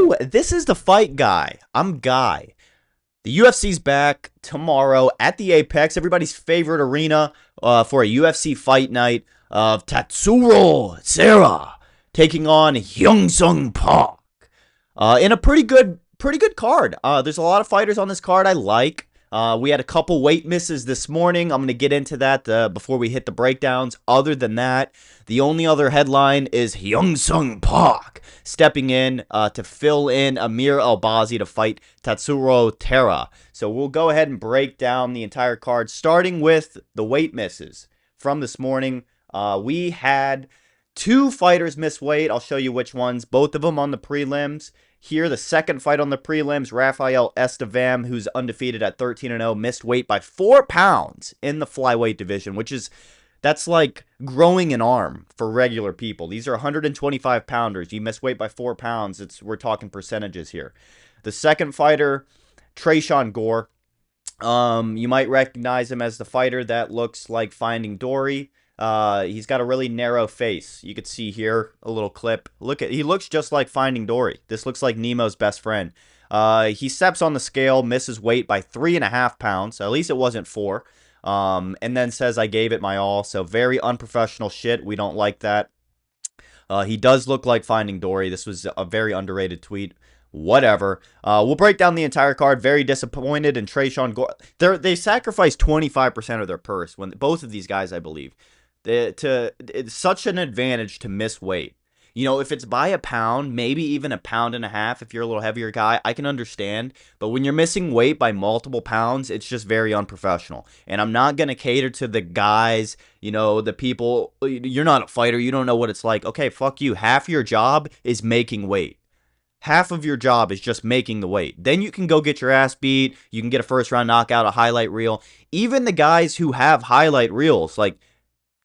Woo! This is the fight guy. I'm Guy. The UFC's back tomorrow at the Apex, everybody's favorite arena for a UFC Fight Night of Tatsuro Taira taking on Hyun Sung Park in a pretty good card. There's a lot of fighters on this card I like. We had a couple weight misses this morning. I'm going to get into that before we hit the breakdowns. Other than that, the only other headline is Hyun Sung Park stepping in to fill in Amir Albazi to fight Tatsuro Taira. So we'll go ahead and break down the entire card, starting with the weight misses from this morning. We had two fighters miss weight. I'll show you which ones. Both of them on the prelims. Here, the second fight on the prelims, Rafael Estevam, who's undefeated at 13-0, missed weight by 4 pounds in the flyweight division, that's like growing an arm for regular people. These are 125-pounders. You miss weight by 4 pounds. We're talking percentages here. The second fighter, Tresean Gore. You might recognize him as the fighter that looks like Finding Dory. He's got a really narrow face. You could see here a little clip. He looks just like Finding Dory. This looks like Nemo's best friend. He steps on the scale, misses weight by 3.5 pounds. At least it wasn't 4. And then says, I gave it my all. So very unprofessional shit. We don't like that. He does look like Finding Dory. This was a very underrated tweet. Whatever. We'll break down the entire card. Very disappointed in Tresean Gore. They sacrificed 25% of their purse when both of these guys, I believe. It's such an advantage to miss weight. You know, if it's by a pound, maybe even a pound and a half, if you're a little heavier guy, I can understand. But when you're missing weight by multiple pounds, it's just very unprofessional. And I'm not going to cater to the guys, you know, the people. You're not a fighter. You don't know what it's like. Okay, fuck you. Half your job is making weight. Half of your job is just making the weight. Then you can go get your ass beat. You can get a first-round knockout, a highlight reel. Even the guys who have highlight reels, like,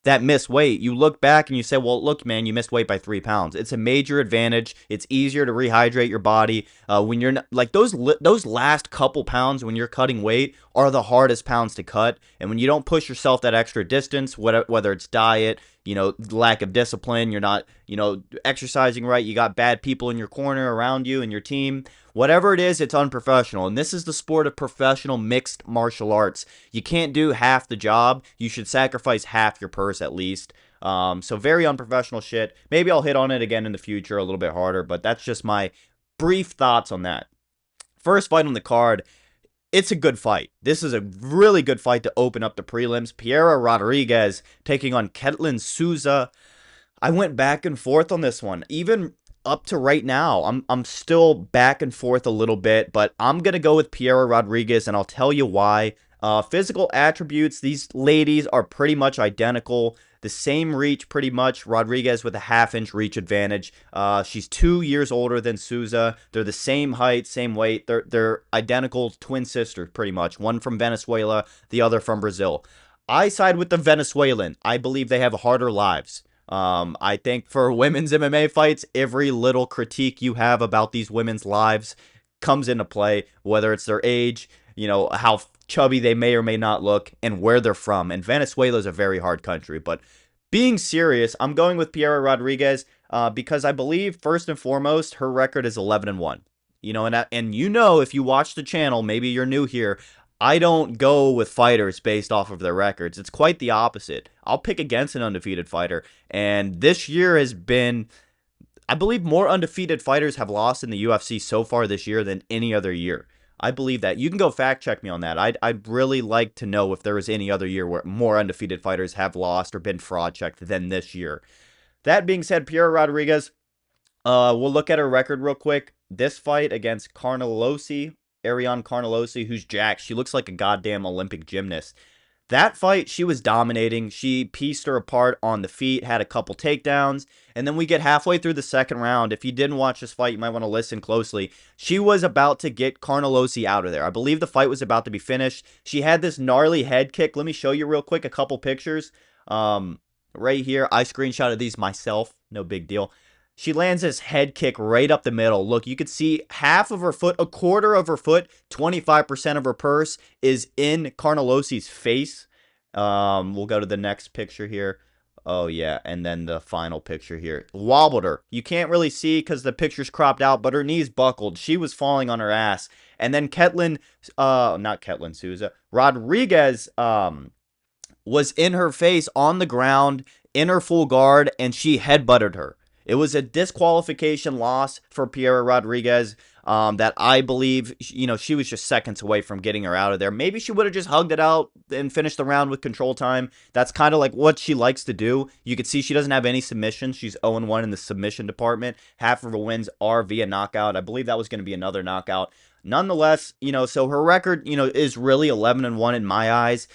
that miss weight, you look back and you say, well, look, man, you missed weight by 3 pounds. It's a major advantage. It's easier to rehydrate your body. When you're not, like those last couple pounds when you're cutting weight are the hardest pounds to cut. And when you don't push yourself that extra distance, whether it's diet, you know, lack of discipline, you're not, you know, exercising right, you got bad people in your corner around you and your team, whatever it is, it's unprofessional. And this is the sport of professional mixed martial arts. You can't do half the job. You should sacrifice half your purse at least. So very unprofessional shit. Maybe I'll hit on it again in the future a little bit harder, but that's just my brief thoughts on that. First fight on the card. It's a good fight. This is a really good fight to open up the prelims. Piera Rodriguez taking on Ketlen Souza. I went back and forth on this one. Even up to right now, I'm still back and forth a little bit, but I'm going to go with Piera Rodriguez, and I'll tell you why. Physical attributes, these ladies are pretty much identical. The same reach, pretty much. Rodriguez with a half-inch reach advantage. She's 2 years older than Souza. They're the same height, same weight. They're identical twin sisters, pretty much. One from Venezuela, the other from Brazil. I side with the Venezuelan. I believe they have harder lives. I think for women's MMA fights, every little critique you have about these women's lives comes into play, whether it's their age, you know, how chubby they may or may not look, and where they're from. And Venezuela is a very hard country. But being serious, I'm going with Piera Rodriguez because I believe, first and foremost, her record is 11-1. You know, and you know, if you watch the channel, maybe you're new here, I don't go with fighters based off of their records. It's quite the opposite. I'll pick against an undefeated fighter. And this year has been, I believe, more undefeated fighters have lost in the UFC so far this year than any other year. I believe that. You can go fact check me on that. I'd really like to know if there was any other year where more undefeated fighters have lost or been fraud checked than this year. That being said, Piera Rodriguez, we'll look at her record real quick. This fight against Ariane Carnelosi, who's jacked. She looks like a goddamn Olympic gymnast. That fight, she was dominating. She pieced her apart on the feet, had a couple takedowns, and then we get halfway through the second round. If you didn't watch this fight, you might want to listen closely. She was about to get Carnelosi out of there. I believe the fight was about to be finished. She had this gnarly head kick. Let me show you real quick a couple pictures. Right here, I screenshotted these myself. No big deal. She lands this head kick right up the middle. Look, you could see half of her foot, a quarter of her foot, 25% of her purse is in Carnelosi's face. We'll go to the next picture here. Oh, yeah, and then the final picture here. Wobbled her. You can't really see because the picture's cropped out, but her knees buckled. She was falling on her ass. And then Ketlen, not Ketlen, Souza, Rodriguez, was in her face on the ground in her full guard, and she headbutted her. It was a disqualification loss for Piera Rodriguez that I believe, she was just seconds away from getting her out of there. Maybe she would have just hugged it out and finished the round with control time. That's kind of like what she likes to do. You can see she doesn't have any submissions. She's 0-1 in the submission department. Half of her wins are via knockout. I believe that was going to be another knockout. Nonetheless, so her record, is really 11-1 in my eyes.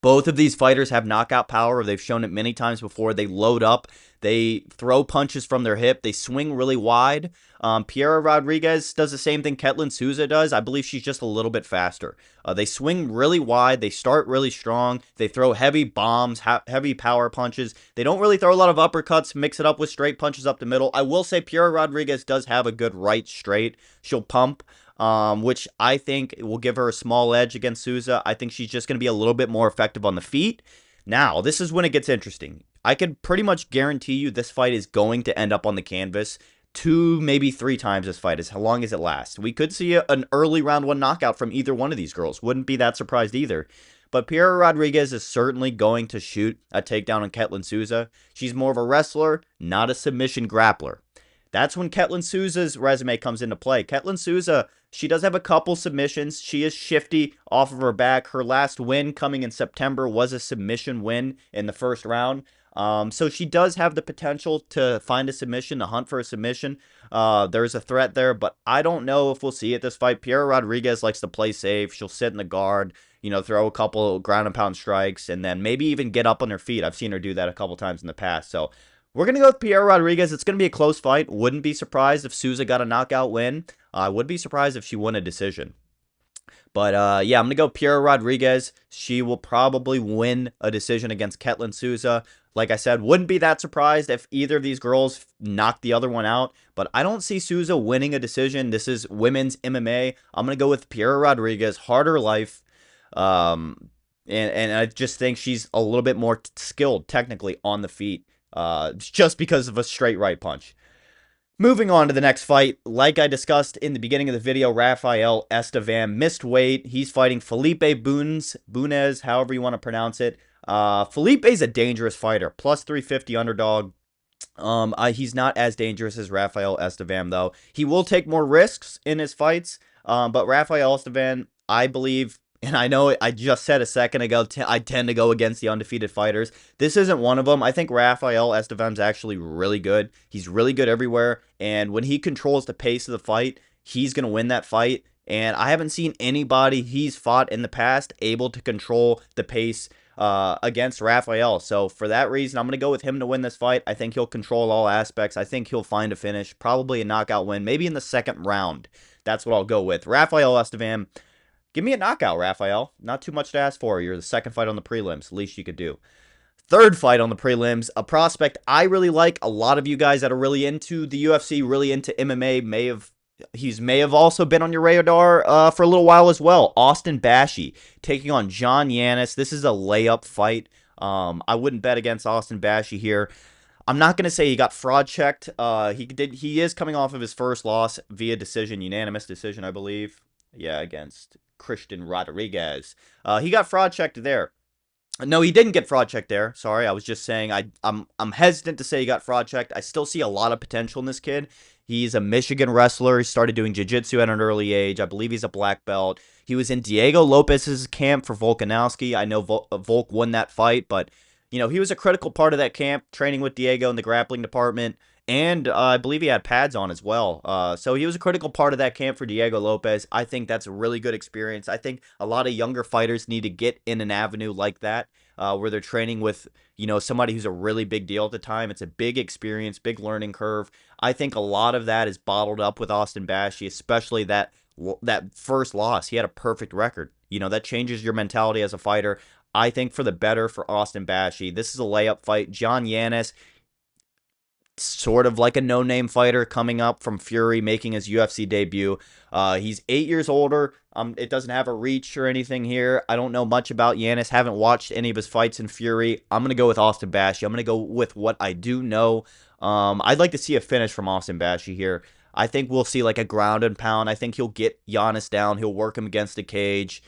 Both of these fighters have knockout power. They've shown it many times before. They load up. They throw punches from their hip. They swing really wide. Piera Rodriguez does the same thing Ketlen Souza does. I believe she's just a little bit faster. They swing really wide. They start really strong. They throw heavy bombs, heavy power punches. They don't really throw a lot of uppercuts, mix it up with straight punches up the middle. I will say Piera Rodriguez does have a good right straight. She'll pump. Which I think will give her a small edge against Souza. I think she's just going to be a little bit more effective on the feet. Now, this is when it gets interesting. I can pretty much guarantee you this fight is going to end up on the canvas 2, maybe 3 times this fight, as long as it lasts. We could see an early round 1 knockout from either one of these girls. Wouldn't be that surprised either. But Piera Rodriguez is certainly going to shoot a takedown on Ketlen Souza. She's more of a wrestler, not a submission grappler. That's when Ketlen Souza's resume comes into play. Ketlen Souza, she does have a couple submissions. She is shifty off of her back. Her last win coming in September was a submission win in the first round. So she does have the potential to find a submission, to hunt for a submission. There's a threat there, but I don't know if we'll see it this fight. Piera Rodriguez likes to play safe. She'll sit in the guard, throw a couple ground and pound strikes, and then maybe even get up on her feet. I've seen her do that a couple times in the past. So we're going to go with Piera Rodriguez. It's going to be a close fight. Wouldn't be surprised if Souza got a knockout win. I would be surprised if she won a decision. But, yeah, I'm going to go Piera Rodriguez. She will probably win a decision against Ketlen Souza. Like I said, wouldn't be that surprised if either of these girls knocked the other one out. But I don't see Souza winning a decision. This is women's MMA. I'm going to go with Piera Rodriguez. Harder life. And I just think she's a little bit more skilled technically on the feet. Just because of a straight right punch. Moving on to the next fight, like I discussed in the beginning of the video, Rafael Estevam missed weight. He's fighting Felipe Bunes, however you want to pronounce it. Felipe's a dangerous fighter, plus 350 underdog. He's not as dangerous as Rafael Estevam, though. He will take more risks in his fights, but Rafael Estevam, I believe, and I know I just said a second ago, I tend to go against the undefeated fighters. This isn't one of them. I think Rafael Estevam's actually really good. He's really good everywhere, and when he controls the pace of the fight, he's going to win that fight. And I haven't seen anybody he's fought in the past able to control the pace against Rafael. So for that reason, I'm going to go with him to win this fight. I think he'll control all aspects. I think he'll find a finish, probably a knockout win, maybe in the second round. That's what I'll go with. Rafael Estevam. Give me a knockout, Rafael. Not too much to ask for. You're the second fight on the prelims. Least you could do. Third fight on the prelims, a prospect I really like. A lot of you guys that are really into the UFC, really into MMA, may have also been on your radar for a little while as well. Austin Bashi taking on Yannis. This is a layup fight. I wouldn't bet against Austin Bashi here. I'm not going to say he got fraud checked. He is coming off of his first loss via decision, unanimous decision, I believe. Yeah, against Christian Rodriguez. He got fraud checked there. No, he didn't get fraud checked there. Sorry, I was just saying I'm hesitant to say he got fraud checked. I still see a lot of potential in this kid. He's a Michigan wrestler. He started doing jiu-jitsu at an early age. I believe he's a black belt. He was in Diego Lopez's camp for Volkanovski. I know Volk won that fight, but he was a critical part of that camp, training with Diego in the grappling department. And I believe he had pads on as well. So he was a critical part of that camp for Diego Lopez. I think that's a really good experience. I think a lot of younger fighters need to get in an avenue like that where they're training with, somebody who's a really big deal at the time. It's a big experience, big learning curve. I think a lot of that is bottled up with Austin Bashi, especially that first loss. He had a perfect record. That changes your mentality as a fighter. I think for the better for Austin Bashi. This is a layup fight. Yannis, sort of like a no-name fighter coming up from Fury, making his UFC debut. He's 8 years older. It doesn't have a reach or anything here. I don't know much about Yannis. Haven't watched any of his fights in Fury. I'm going to go with Austin Bashi. I'm going to go with what I do know. I'd like to see a finish from Austin Bashi here. I think we'll see like a ground and pound. I think he'll get Yannis down. He'll work him against the cage.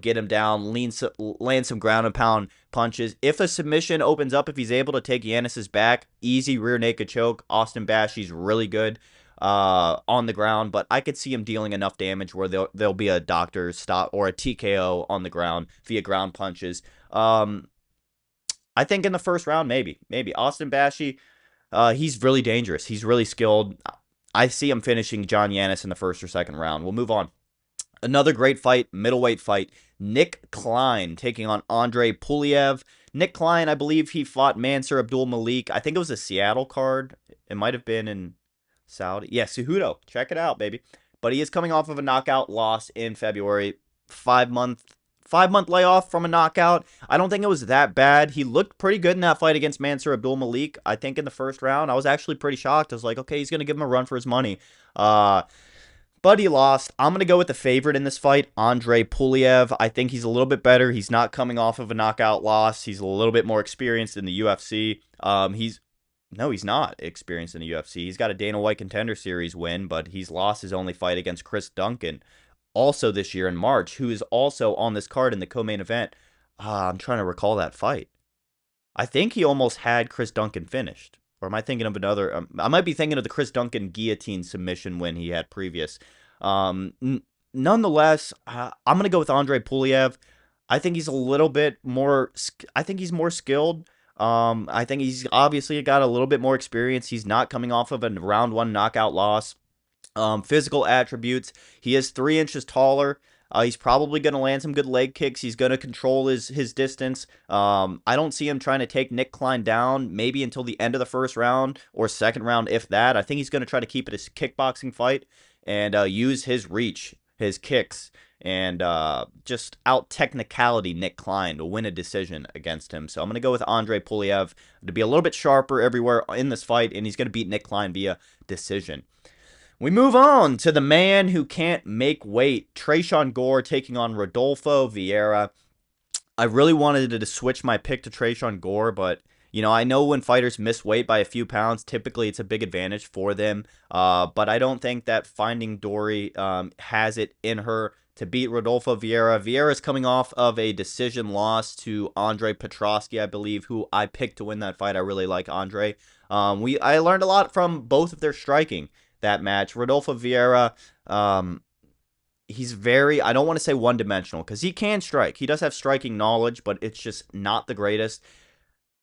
Get him down, land some ground and pound punches. If a submission opens up, if he's able to take Yannis's back, easy rear naked choke. Austin Bashi's really good on the ground, but I could see him dealing enough damage where there'll be a doctor's stop or a TKO on the ground via ground punches. I think in the first round, maybe Austin Bashi. He's really dangerous. He's really skilled. I see him finishing John Yannis in the first or second round. We'll move on. Another great fight, middleweight fight. Nick Klein taking on Andrey Pulyaev. Nick Klein, I believe he fought Mansur Abdul Malik. I think it was a Seattle card. It might have been in Saudi. Yeah, Cejudo. Check it out, baby. But he is coming off of a knockout loss in February. 5-month layoff from a knockout. I don't think it was that bad. He looked pretty good in that fight against Mansur Abdul Malik. I think in the first round, I was actually pretty shocked. I was like, okay, he's going to give him a run for his money. But he lost. I'm going to go with the favorite in this fight, Andrey Pulyaev. I think he's a little bit better. He's not coming off of a knockout loss. He's a little bit more experienced in the UFC. He's not experienced in the UFC. He's got a Dana White Contender Series win, but he's lost his only fight against Chris Duncan also this year in March, who is also on this card in the co-main event. I'm trying to recall that fight. I think he almost had Chris Duncan finished. Or am I thinking of another? I might be thinking of the Chris Duncan guillotine submission win he had previous. Nonetheless, I'm going to go with Andrey Pulyaev. I think he's a little bit more. I think he's more skilled. I think he's obviously got a little bit more experience. He's not coming off of a round 1 knockout loss. Physical attributes. He is 3 inches taller. He's probably going to land some good leg kicks. He's going to control his distance. I don't see him trying to take Nick Klein down maybe until the end of the first round or second round, if that. I think he's going to try to keep it a kickboxing fight and use his reach, his kicks, and just out-technicality Nick Klein to win a decision against him. So I'm going to go with Andrey Pulyaev to be a little bit sharper everywhere in this fight, and he's going to beat Nick Klein via decision. We move on to the man who can't make weight, Tresean Gore taking on Rodolfo Vieira. I really wanted to switch my pick to Tresean Gore, but I know when fighters miss weight by a few pounds, typically it's a big advantage for them. But I don't think that Finding Dory has it in her to beat Rodolfo Vieira. Vieira is coming off of a decision loss to Andrei Petrosky, I believe, who I picked to win that fight. I really like Andrei. I learned a lot from both of their striking that match. Rodolfo Vieira, he's very, I don't want to say one-dimensional, because he can strike. He does have striking knowledge, but it's just not the greatest.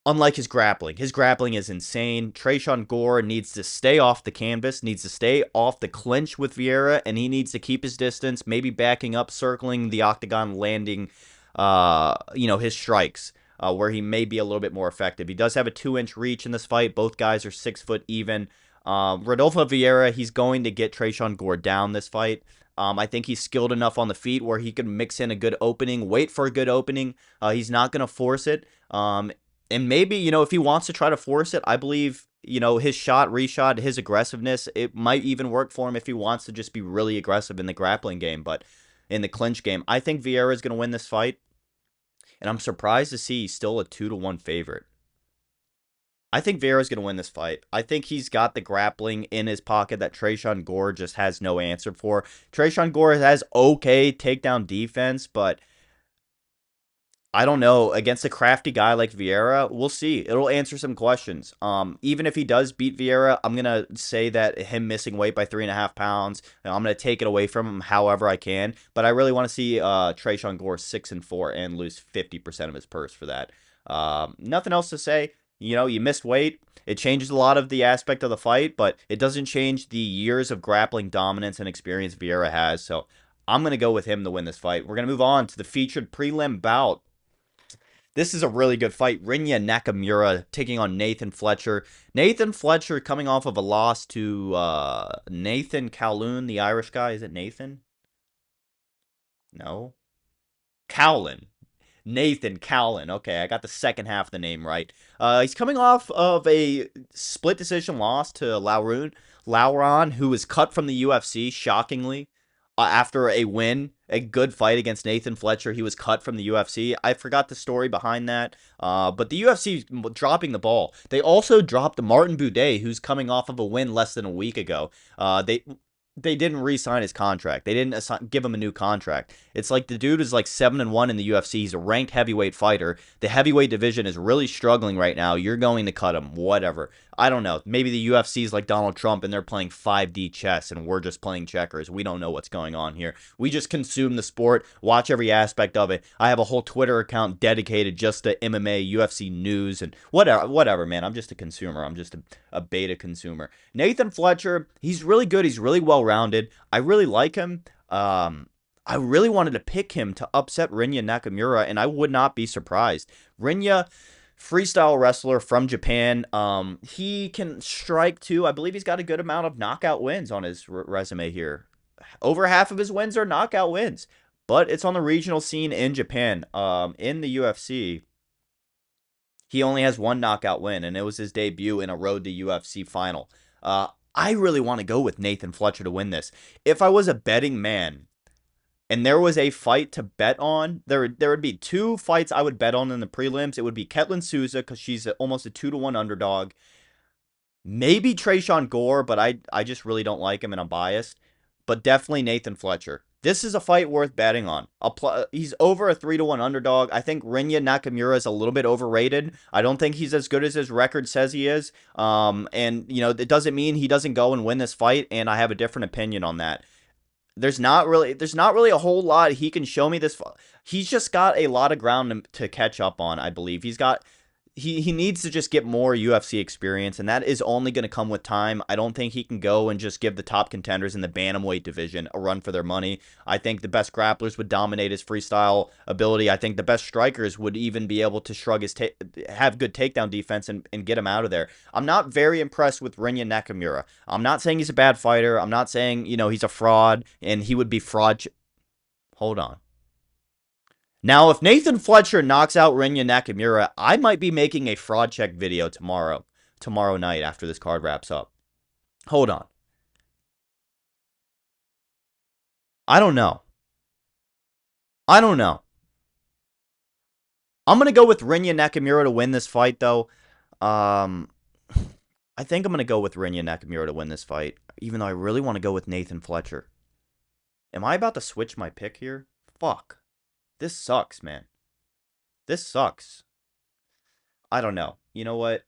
Unlike his grappling. His grappling is insane. Tresean Gore needs to stay off the canvas, needs to stay off the clinch with Vieira, and he needs to keep his distance, maybe backing up, circling the octagon, landing, his strikes, where he may be a little bit more effective. He does have a 2-inch reach in this fight. Both guys are 6 foot even. Rodolfo Vieira, he's going to get Tresean Gore down this fight. I think he's skilled enough on the feet where he can mix in a good opening, wait for a good opening. He's not going to force it. And maybe, if he wants to try to force it, I believe, his shot, reshot, his aggressiveness, it might even work for him if he wants to just be really aggressive in the grappling game. But in the clinch game, I think Vieira is going to win this fight. And I'm surprised to see he's still a 2-1 favorite. I think Vieira's going to win this fight. I think he's got the grappling in his pocket that Tresean Gore just has no answer for. Tresean Gore has okay takedown defense, but I don't know. Against a crafty guy like Vieira, we'll see. It'll answer some questions. Even if he does beat Vieira, I'm going to say that him missing weight by 3.5 pounds, I'm going to take it away from him however I can. But I really want to see Tresean Gore 6-4 and lose 50% of his purse for that. Nothing else to say. You missed weight. It changes a lot of the aspect of the fight, but it doesn't change the years of grappling dominance and experience Vieira has. So I'm going to go with him to win this fight. We're going to move on to the featured prelim bout. This is a really good fight. Rinya Nakamura taking on Nathan Fletcher. Nathan Fletcher coming off of a loss to Nathan Calhoun, the Irish guy. Is it Nathan? No. Cowlin. Nathan Callan. Okay, I got the second half of the name right. He's coming off of a split decision loss to Lauron, who was cut from the UFC, shockingly, after a win, a good fight against Nathan Fletcher. He was cut from the UFC. I forgot the story behind that, but the UFC dropping the ball. They also dropped Martin Buday, who's coming off of a win less than a week ago. They didn't re-sign his contract. They didn't give him a new contract. It's like the dude is like 7-1 in the UFC. He's a ranked heavyweight fighter. The heavyweight division is really struggling right now. You're going to cut him, whatever. I don't know. Maybe the UFC is like Donald Trump and they're playing 5D chess and we're just playing checkers. We don't know what's going on here. We just consume the sport, watch every aspect of it. I have a whole Twitter account dedicated just to MMA, UFC news, and whatever, man. I'm just a consumer. I'm just a beta consumer. Nathan Fletcher, he's really good. He's really well-rounded. I really like him. I really wanted to pick him to upset Rinya Nakamura, and I would not be surprised. Rinya, freestyle wrestler from Japan. He can strike too. I believe he's got a good amount of knockout wins on his resume here. Over half of his wins are knockout wins, but it's on the regional scene in Japan. In the UFC, he only has one knockout win, and it was his debut in a road to UFC final. I really want to go with Nathan Fletcher to win this. If I was a betting man, and there was a fight to bet on, there would be two fights I would bet on in the prelims. It would be Ketlen Souza, because she's almost a 2-1 underdog. Maybe Tresean Gore, but I just really don't like him and I'm biased. But definitely Nathan Fletcher. This is a fight worth betting on. He's over a 3-1 underdog. I think Rinya Nakamura is a little bit overrated. I don't think he's as good as his record says he is. And, you know, it doesn't mean he doesn't go and win this fight, and I have a different opinion on that. There's not really a whole lot he can show me this. He's just got a lot of ground to catch up on, I believe. He needs to just get more UFC experience, and that is only going to come with time. I don't think he can go and just give the top contenders in the Bantamweight division a run for their money. I think the best grapplers would dominate his freestyle ability. I think the best strikers would even be able to have good takedown defense and get him out of there. I'm not very impressed with Rinya Nakamura. I'm not saying he's a bad fighter. I'm not saying, you know, he's a fraud and he would be fraud. Hold on. Now, if Nathan Fletcher knocks out Rinya Nakamura, I might be making a fraud check video tomorrow night after this card wraps up. Hold on. I don't know. I'm going to go with Rinya Nakamura to win this fight, though. I think I'm going to go with Rinya Nakamura to win this fight, even though I really want to go with Nathan Fletcher. Am I about to switch my pick here? Fuck. This sucks, man. This sucks. I don't know. You know what?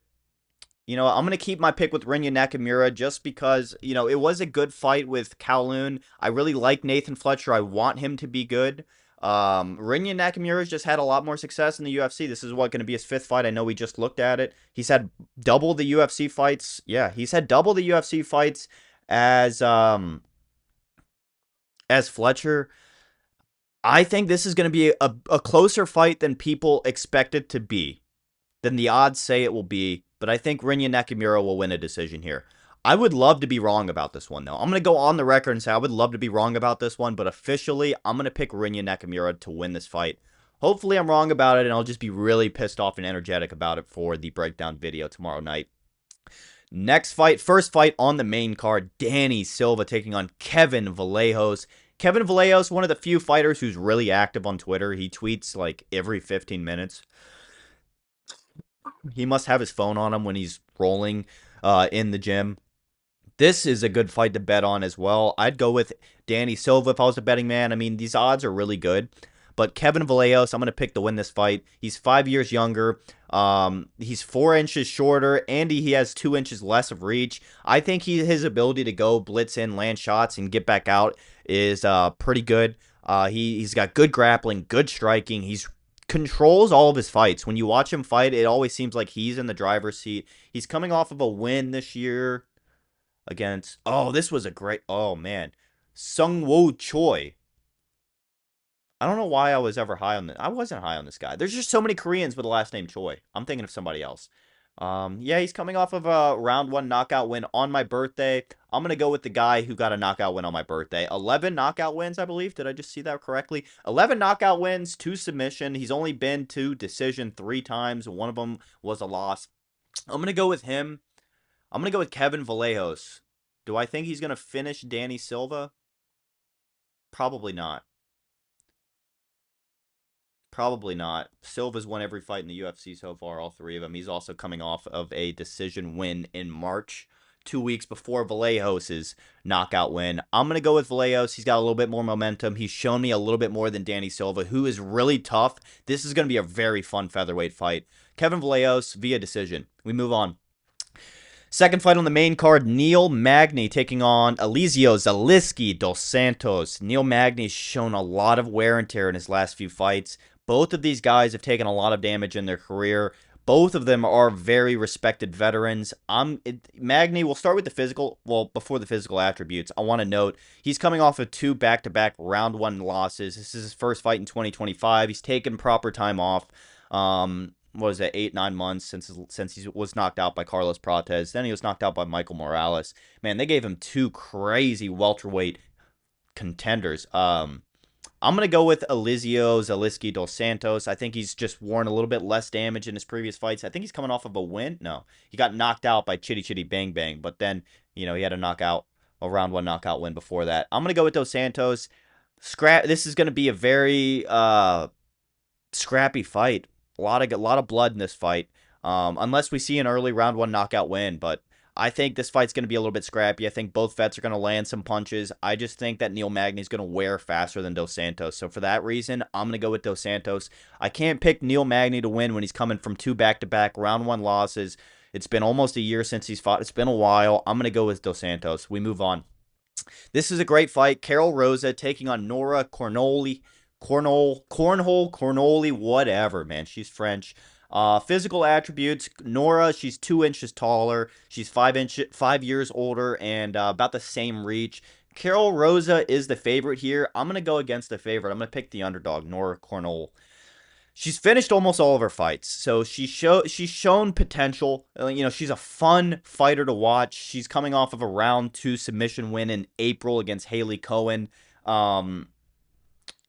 I'm going to keep my pick with Rinya Nakamura just because, it was a good fight with Kowloon. I really like Nathan Fletcher. I want him to be good. Rinya Nakamura's just had a lot more success in the UFC. This is going to be his fifth fight. I know we just looked at it. He's had double the UFC fights. Yeah, he's had double the UFC fights as Fletcher. I think this is going to be a closer fight than people expect it to be, than the odds say it will be, but I think Rinya Nakamura will win a decision here. I would love to be wrong about this one, though. I'm going to go on the record and say I would love to be wrong about this one, but officially, I'm going to pick Rinya Nakamura to win this fight. Hopefully, I'm wrong about it, and I'll just be really pissed off and energetic about it for the breakdown video tomorrow night. Next fight, first fight on the main card, Danny Silva taking on Kevin Vallejos. Kevin Vallejos, one of the few fighters who's really active on Twitter. He tweets like every 15 minutes. He must have his phone on him when he's rolling in the gym. This is a good fight to bet on as well. I'd go with Danny Silva if I was a betting man. I mean, these odds are really good. But Kevin Vallejos, I'm going to pick to win this fight. He's 5 years younger. He's 4 inches shorter, and he has 2 inches less of reach. I think his ability to go blitz in, land shots, and get back out is pretty good. He's got good grappling, good striking. He's controls all of his fights. When you watch him fight, it always seems like he's in the driver's seat. He's coming off of a win this year against, this was a great, man, Sungwoo Choi. I don't know why I was ever high on this. I wasn't high on this guy. There's just so many Koreans with the last name Choi. I'm thinking of somebody else. Yeah, he's coming off of a round one knockout win on my birthday. I'm gonna go with the guy who got a knockout win on my birthday. 11 knockout wins, I believe. Did I just see that correctly? 11 knockout wins, 2 submission. He's only been to decision 3 times. One of them was a loss. I'm gonna go with him. I'm gonna go with Kevin Vallejos. Do I think he's gonna finish Danny Silva? Probably not. Probably not. Silva's won every fight in the UFC so far, all 3 of them. He's also coming off of a decision win in March, 2 weeks before Vallejos' knockout win. I'm going to go with Vallejos. He's got a little bit more momentum. He's shown me a little bit more than Danny Silva, who is really tough. This is going to be a very fun featherweight fight. Kevin Vallejos via decision. We move on. Second fight on the main card, Neil Magny taking on Elizeu Zaleski dos Santos. Neil Magny's shown a lot of wear and tear in his last few fights. Both of these guys have taken a lot of damage in their career. Both of them are very respected veterans. Magny, we'll start with the physical. Well, before the physical attributes, I want to note he's coming off of 2 back-to-back round 1 losses. This is his first fight in 2025. He's taken proper time off. What was it, 8-9 months since he was knocked out by Carlos Prates. Then he was knocked out by Michael Morales. Man, they gave him 2 crazy welterweight contenders. I'm going to go with Elizeu Zaleski dos Santos. I think he's just worn a little bit less damage in his previous fights. I think he's coming off of a win. No, he got knocked out by Chitty Chitty Bang Bang, but then, he had a round 1 knockout win before that. I'm going to go with dos Santos. This is going to be a very scrappy fight. A lot of blood in this fight, unless we see an early round 1 knockout win. But I think this fight's going to be a little bit scrappy. I think both vets are going to land some punches. I just think that Neil Magny is going to wear faster than Dos Santos. So for that reason, I'm going to go with Dos Santos. I can't pick Neil Magny to win when he's coming from 2 back-to-back round 1 losses. It's been almost a year since he's fought. It's been a while. I'm going to go with Dos Santos. We move on. This is a great fight. Karol Rosa taking on Nora Cornoli. Cornhole, whatever, man. She's French. Physical attributes. Nora, she's 2 inches taller. She's 5 years older and about the same reach. Karol Rosa is the favorite here. I'm going to go against the favorite. I'm going to pick the underdog, Nora Cornhole. She's finished almost all of her fights, so she's shown potential. She's a fun fighter to watch. She's coming off of a round 2 submission win in April against Haley Cohen.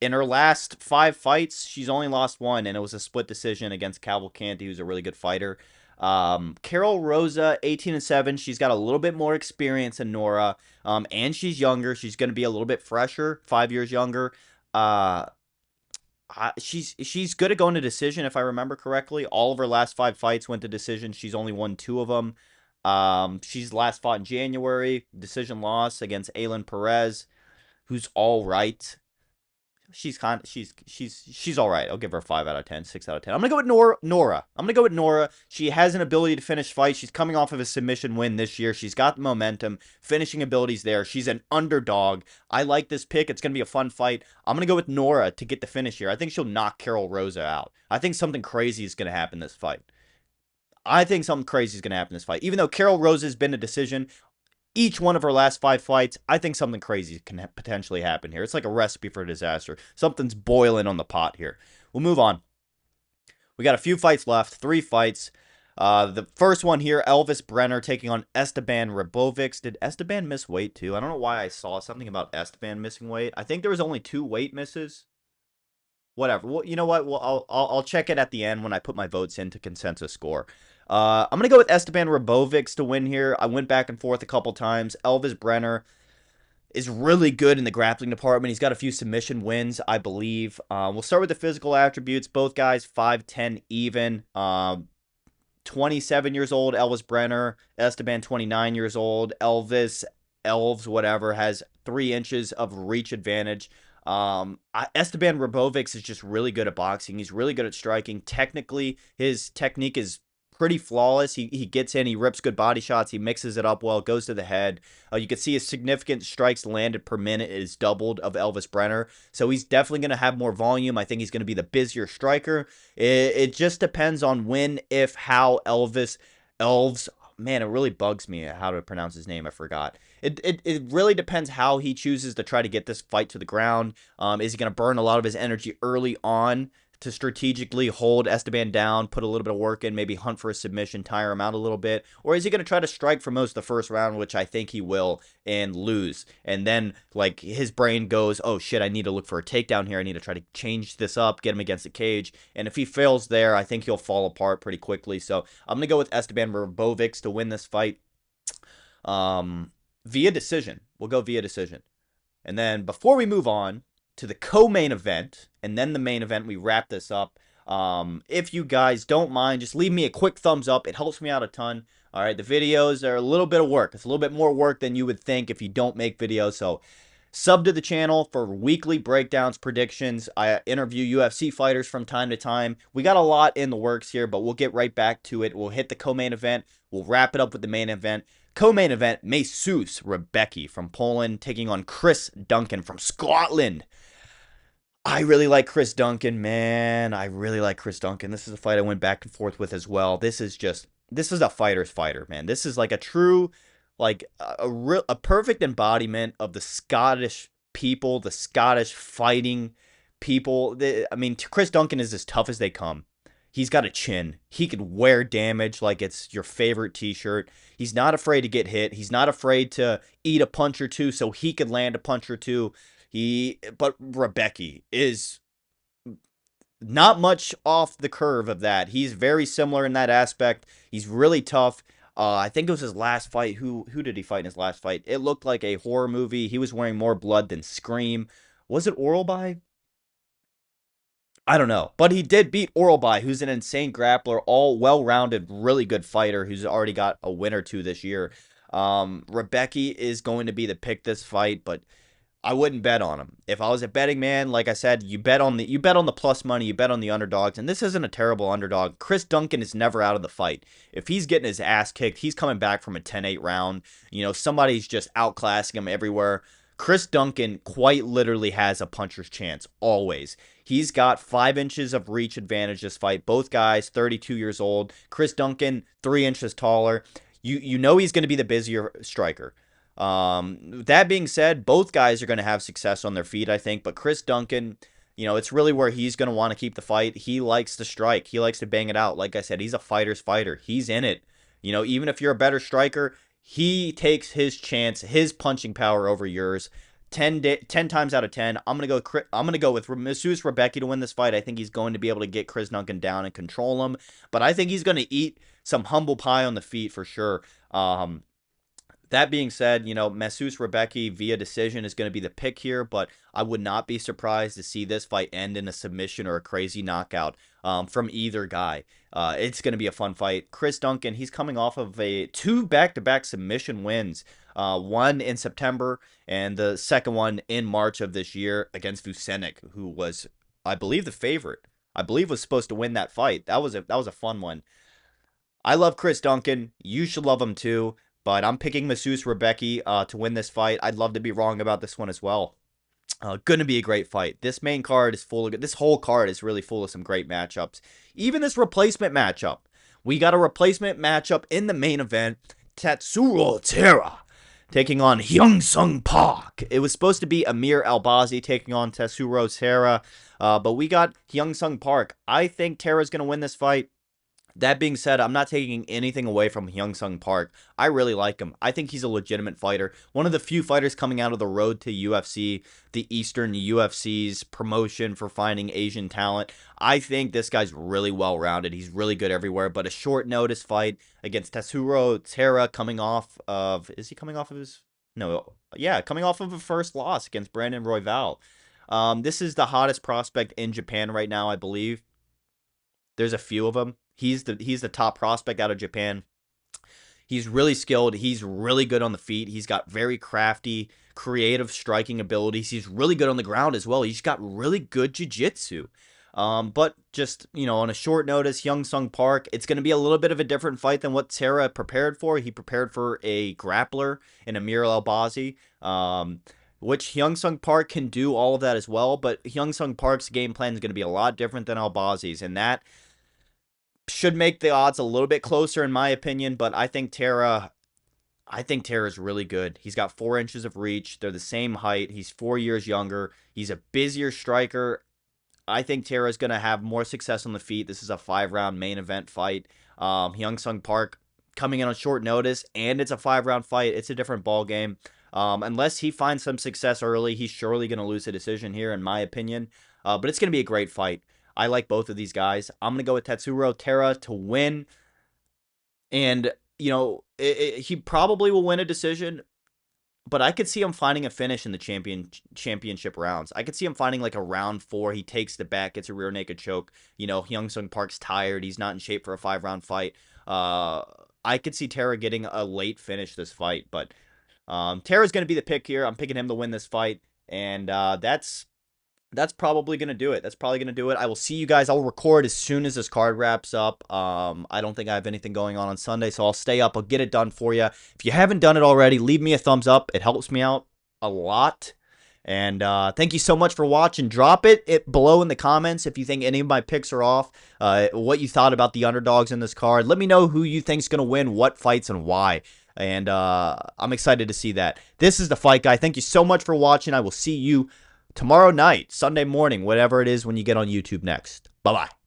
In her last 5 fights, she's only lost 1, and it was a split decision against Cavalcanti, who's a really good fighter. Karol Rosa, 18-7. She's got a little bit more experience than Nora, and she's younger. She's going to be a little bit fresher, 5 years younger. She's good at going to decision, if I remember correctly. All of her last 5 fights went to decision. She's only won 2 of them. She's last fought in January, decision loss against Aylin Perez, who's all right. She's all right. I'll give her a 5 out of 10, 6 out of 10. I'm gonna go with Nora. I'm gonna go with Nora. She has an ability to finish fights. She's coming off of a submission win this year. She's got momentum, finishing abilities there. She's an underdog. I like this pick. It's gonna be a fun fight. I'm gonna go with Nora to get the finish here. I think she'll knock Karol Rosa out. I think something crazy is gonna happen this fight. Even though Karol Rosa has been a decision each one of her last 5 fights, I think something crazy can potentially happen here. It's like a recipe for disaster. Something's boiling on the pot here. We'll move on. We got a few fights left, 3 fights. The first one here, Elvis Brenner taking on Esteban Ribovics. Did Esteban miss weight too? I don't know why I saw something about Esteban missing weight. I think there was only 2 weight misses. Whatever. Well, you know what? Well, I'll check it at the end when I put my votes into consensus score. I'm going to go with Esteban Ribovics to win here. I went back and forth a couple times. Elvis Brenner is really good in the grappling department. He's got a few submission wins, I believe. We'll start with the physical attributes. Both guys 5'10" even. 27 years old, Elvis Brenner. Esteban, 29 years old. Elves, whatever, has 3 inches of reach advantage. Esteban Ribovics is just really good at boxing. He's really good at striking. Technically, his technique is pretty flawless. He gets in, he rips good body shots, he mixes it up well, goes to the head. You can see his significant strikes landed per minute is doubled of Elvis Brenner. So he's definitely going to have more volume. I think he's going to be the busier striker. It just depends on when, if, how Elves, man, it really bugs me how to pronounce his name. I forgot. It really depends how he chooses to try to get this fight to the ground. Is he going to burn a lot of his energy early on to strategically hold Estevam down, put a little bit of work in, maybe hunt for a submission, tire him out a little bit? Or is he going to try to strike for most of the first round, which I think he will, and lose? And then, like, his brain goes, oh shit, I need to look for a takedown here. I need to try to change this up, get him against the cage. And if he fails there, I think he'll fall apart pretty quickly. So I'm going to go with Estevam Robovics to win this fight via decision. We'll go via decision. And then before we move on to the co-main event and then the main event, we wrap this up. If you guys don't mind, just leave me a quick thumbs up. It helps me out a ton. All right, the videos are a little bit of work. It's a little bit more work than you would think if you don't make videos. So sub to the channel for weekly breakdowns, predictions. I interview UFC fighters from time to time. We got a lot in the works here, but we'll get right back to it. We'll hit the co-main event. We'll wrap it up with the main event. Co-main event, Jesus Rebecki from Poland taking on Chris Duncan from Scotland. I really like Chris Duncan, man. I really like Chris Duncan. This is a fight I went back and forth with as well. This is a fighter's fighter, man. This is like a true, like a perfect embodiment of the Scottish people, the Scottish fighting people. I mean, Chris Duncan is as tough as they come. He's got a chin. He can wear damage like it's your favorite t-shirt. He's not afraid to get hit. He's not afraid to eat a punch or two so he could land a punch or two. But Rebecki is not much off the curve of that. He's very similar in that aspect. He's really tough. I think it was his last fight. Who did he fight in his last fight? It looked like a horror movie. He was wearing more blood than Scream. Was it Oralby? I don't know. But he did beat Oralby, who's an insane grappler, all well-rounded, really good fighter who's already got a win or two this year. Rebecki is going to be the pick this fight, but I wouldn't bet on him. If I was a betting man, like I said, you bet on the plus money, you bet on the underdogs, and this isn't a terrible underdog. Chris Duncan is never out of the fight. If he's getting his ass kicked, he's coming back from a 10-8 round. You know, somebody's just outclassing him everywhere. Chris Duncan quite literally has a puncher's chance, always. He's got 5 inches of reach advantage this fight. Both guys, 32 years old. Chris Duncan, 3 inches taller. You know he's going to be the busier striker. That being said, both guys are going to have success on their feet, I think. But Chris Duncan, you know, it's really where he's going to want to keep the fight. He likes to strike. He likes to bang it out. Like I said, he's a fighter's fighter. He's in it. You know, even if you're a better striker, he takes his chance, his punching power over yours. 10 times out of 10, I'm gonna go with Jesus Rebecki to win this fight. I think he's going to be able to get Chris Duncan down and control him, but I think he's going to eat some humble pie on the feet for sure. That being said, you know, Jesus Rebecki via decision is going to be the pick here, but I would not be surprised to see this fight end in a submission or a crazy knockout from either guy. It's going to be a fun fight. Chris Duncan, he's coming off of 2 back-to-back submission wins. One in September and the second one in March of this year against Vucenic, who was, I believe, the favorite. I believe was supposed to win that fight. That was a fun one. I love Chris Duncan. You should love him too. But I'm picking Jesus Rebecki to win this fight. I'd love to be wrong about this one as well. Going to be a great fight. This main card is full of... This whole card is really full of some great matchups. Even this replacement matchup. We got a replacement matchup in the main event. Tatsuro Taira taking on Hyun Sung Park. It was supposed to be Amir Albazi taking on Tatsuro Taira. But we got Hyun Sung Park. I think Taira's going to win this fight. That being said, I'm not taking anything away from Hyun Sung Park. I really like him. I think he's a legitimate fighter. One of the few fighters coming out of the road to UFC, the Eastern UFC's promotion for finding Asian talent. I think this guy's really well-rounded. He's really good everywhere. But a short notice fight against Tatsuro Taira coming off of... Is he coming off of his... No, yeah, coming off of a first loss against Brandon Royval. This is the hottest prospect in Japan right now, I believe. There's a few of them. He's the top prospect out of Japan. He's really skilled. He's really good on the feet. He's got very crafty, creative striking abilities. He's really good on the ground as well. He's got really good jiu-jitsu. But just, you know, on a short notice, Hyun Sung Park, it's going to be a little bit of a different fight than what Taira prepared for. He prepared for a grappler in Amir Albazi, which Hyun Sung Park can do all of that as well. But Hyun Sung Park's game plan is going to be a lot different than Albazi's, and that should make the odds a little bit closer in my opinion, but I think Taira is really good. He's got 4 inches of reach. They're the same height. He's 4 years younger. He's a busier striker. I think Taira is going to have more success on the feet. This is a 5-round main event fight. Hyun Sung Park coming in on short notice, and it's a 5-round fight. It's a different ball game. Unless he finds some success early, he's surely going to lose a decision here, in my opinion. But it's going to be a great fight. I like both of these guys. I'm going to go with Tatsuro Taira to win. And, he probably will win a decision, but I could see him finding a finish in the championship rounds. I could see him finding like a round 4. He takes the back, gets a rear naked choke. Hyun Sung Park's tired. He's not in shape for a 5-round fight. I could see Taira getting a late finish this fight, but Taira's going to be the pick here. I'm picking him to win this fight, and that's probably going to do it. That's probably going to do it. I will see you guys. I'll record as soon as this card wraps up. I don't think I have anything going on Sunday, so I'll stay up. I'll get it done for you. If you haven't done it already, leave me a thumbs up. It helps me out a lot. And thank you so much for watching. Drop it below in the comments if you think any of my picks are off, what you thought about the underdogs in this card. Let me know who you think's going to win, what fights, and why. And I'm excited to see that. This is The Fight Guy. Thank you so much for watching. I will see you tomorrow night, Sunday morning, whatever it is when you get on YouTube next. Bye-bye.